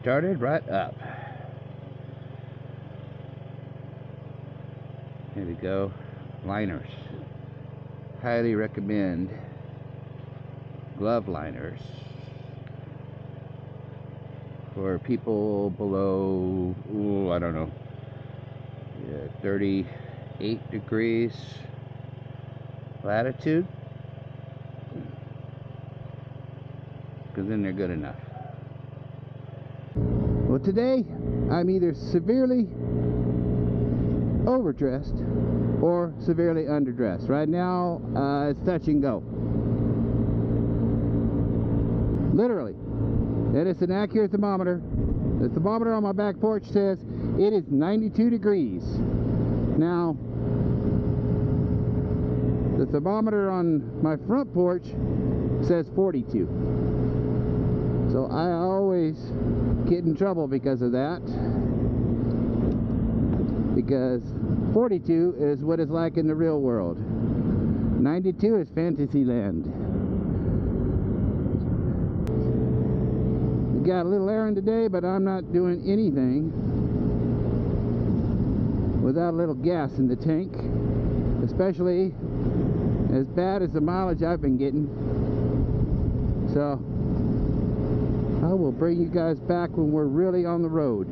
started right up. Here we go. Liners. Highly recommend glove liners for people below, I don't know, 38 degrees latitude, because then they're good enough. Well, today I'm either severely overdressed or severely underdressed. Right now it's touch and go, literally. And it's an accurate thermometer. The thermometer on my back porch says it is 92 degrees. Now the thermometer on my front porch says 42. So I always get in trouble because of that, because 42 is what it's like in the real world. 92 is fantasy land. We got a little errand today, but I'm not doing anything without a little gas in the tank, especially as bad as the mileage I've been getting. So I will bring you guys back when we're really on the road.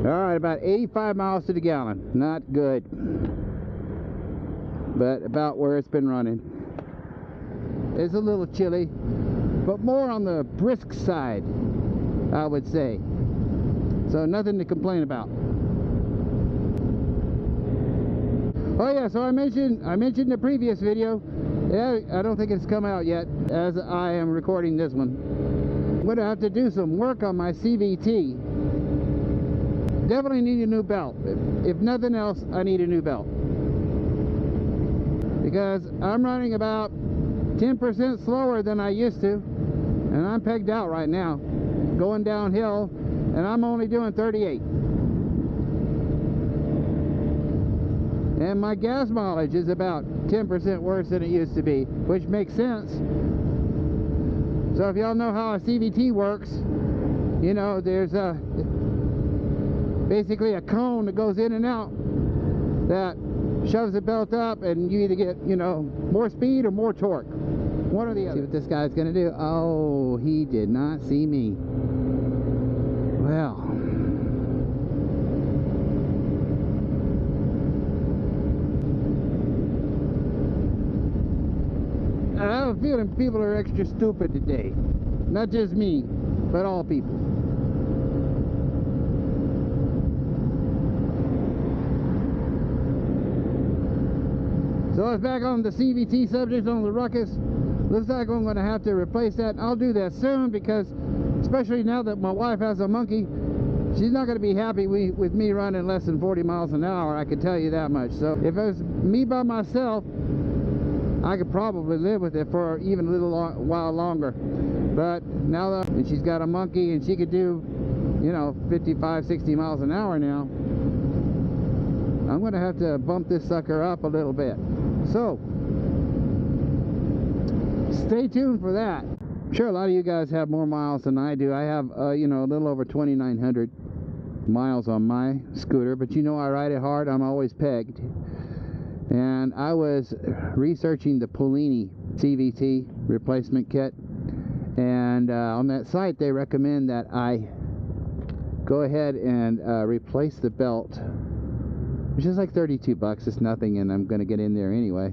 Alright, about 85 miles to the gallon. Not good, but about where it's been running. It's a little chilly, but more on the brisk side, I would say. So nothing to complain about. Oh yeah, so I mentioned in the previous video, I don't think it's come out yet as I am recording this one. I'm going to have to do some work on my CVT. Definitely need a new belt. If nothing else, I need a new belt, because I'm running about 10% slower than I used to, and I'm pegged out right now, going downhill, and I'm only doing 38. And my gas mileage is about 10% worse than it used to be, which makes sense. So if y'all know how a CVT works, you know, there's basically a cone that goes in and out that shoves the belt up, and you either get, you know, more speed or more torque. One or the other. See what this guy's gonna do. Oh, he did not see me. Well, I have a feeling people are extra stupid today. Not just me, but all people. So it's back on the CVT subject on the Ruckus. Looks like I'm going to have to replace that. I'll do that soon, because especially now that my wife has a monkey, she's not going to be happy with me running less than 40 miles an hour, I can tell you that much. So if it was me by myself, I could probably live with it for even a little while longer. But now that she's got a monkey and she could do, you know, 55, 60 miles an hour now, I'm going to have to bump this sucker up a little bit. So stay tuned for that. I'm sure a lot of you guys have more miles than I do. I have, you know, a little over 2,900 miles on my scooter, but you know I ride it hard. I'm always pegged. And I was researching the Polini CVT replacement kit, and on that site they recommend that I go ahead and replace the belt, which is like 32 bucks. It's nothing, and I'm going to get in there anyway.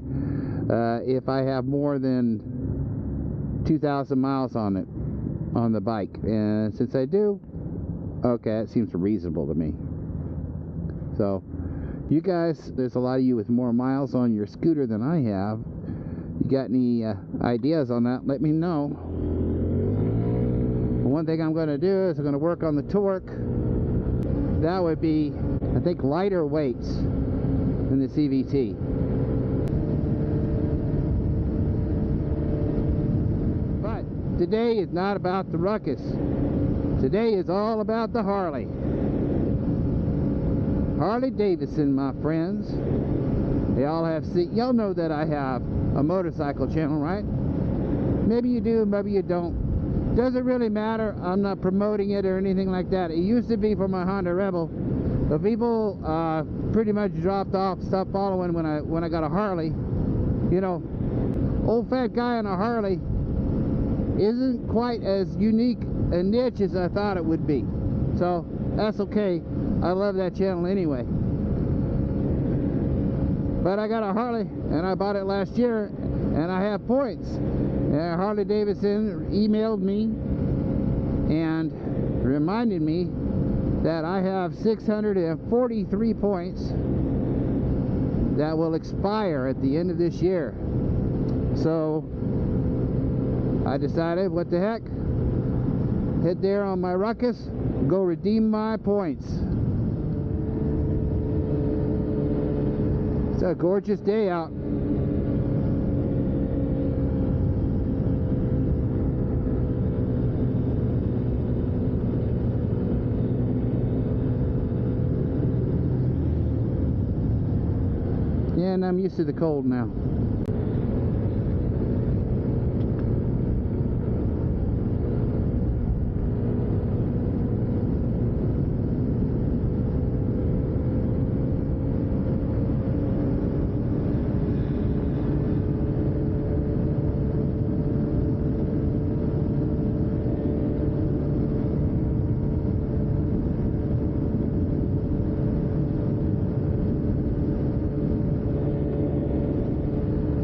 If I have more than 2,000 miles on it, on the bike, and since I do, okay, that seems reasonable to me. So you guys, there's a lot of you with more miles on your scooter than I have. You got any ideas on that? Let me know. One thing I'm going to do is I'm going to work on the torque. That would be, I think, lighter weights than the CVT. But today is not about the Ruckus. Today is all about the Harley. Harley Davidson, my friends. They all have y'all know that I have a motorcycle channel, right? Maybe you do, maybe you don't. Doesn't really matter. I'm not promoting it or anything like that. It used to be for my Honda Rebel, but people pretty much dropped off, stopped following when I got a Harley. You know, old fat guy on a Harley isn't quite as unique a niche as I thought it would be. So that's okay. I love that channel anyway. But I got a Harley and I bought it last year and I have points. Harley Davidson emailed me and reminded me that I have 643 points that will expire at the end of this year. So I decided, what the heck, head there on my Ruckus, go redeem my points. It's a gorgeous day out. Yeah, and I'm used to the cold now.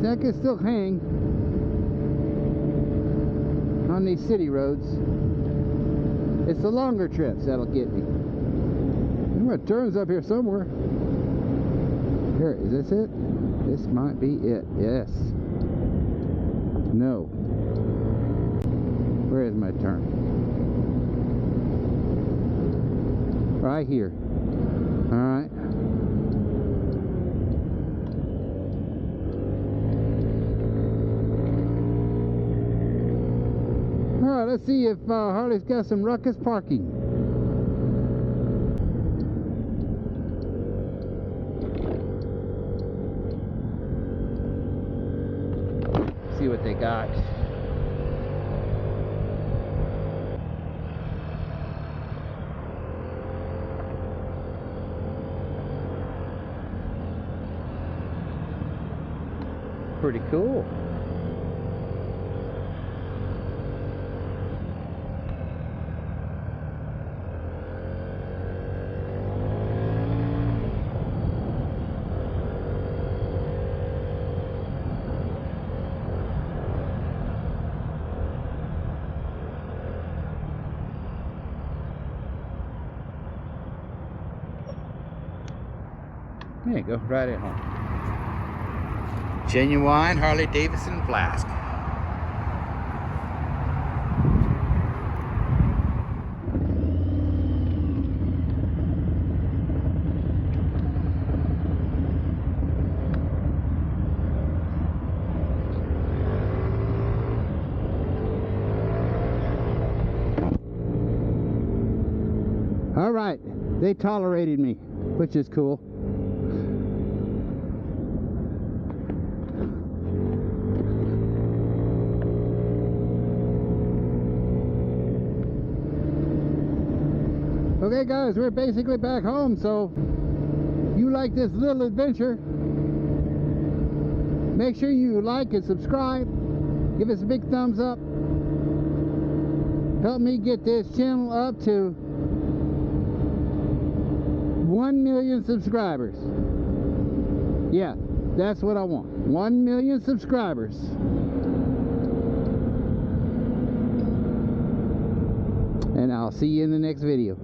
I can still hang on these city roads. It's the longer trips that'll get me. It turns up here somewhere. Here, is this it? This might be it. Yes. No. Where is my turn? Right here. All right. Alright, let's see if Harley's got some Ruckus parking. See what they got. Pretty cool. There you go, right at home. Genuine Harley Davidson flask. All right, they tolerated me, which is cool. Okay guys, we're basically back home, so if you like this little adventure, make sure you like and subscribe, give us a big thumbs up, help me get this channel up to 1 million subscribers. Yeah, that's what I want, 1 million subscribers. And I'll see you in the next video.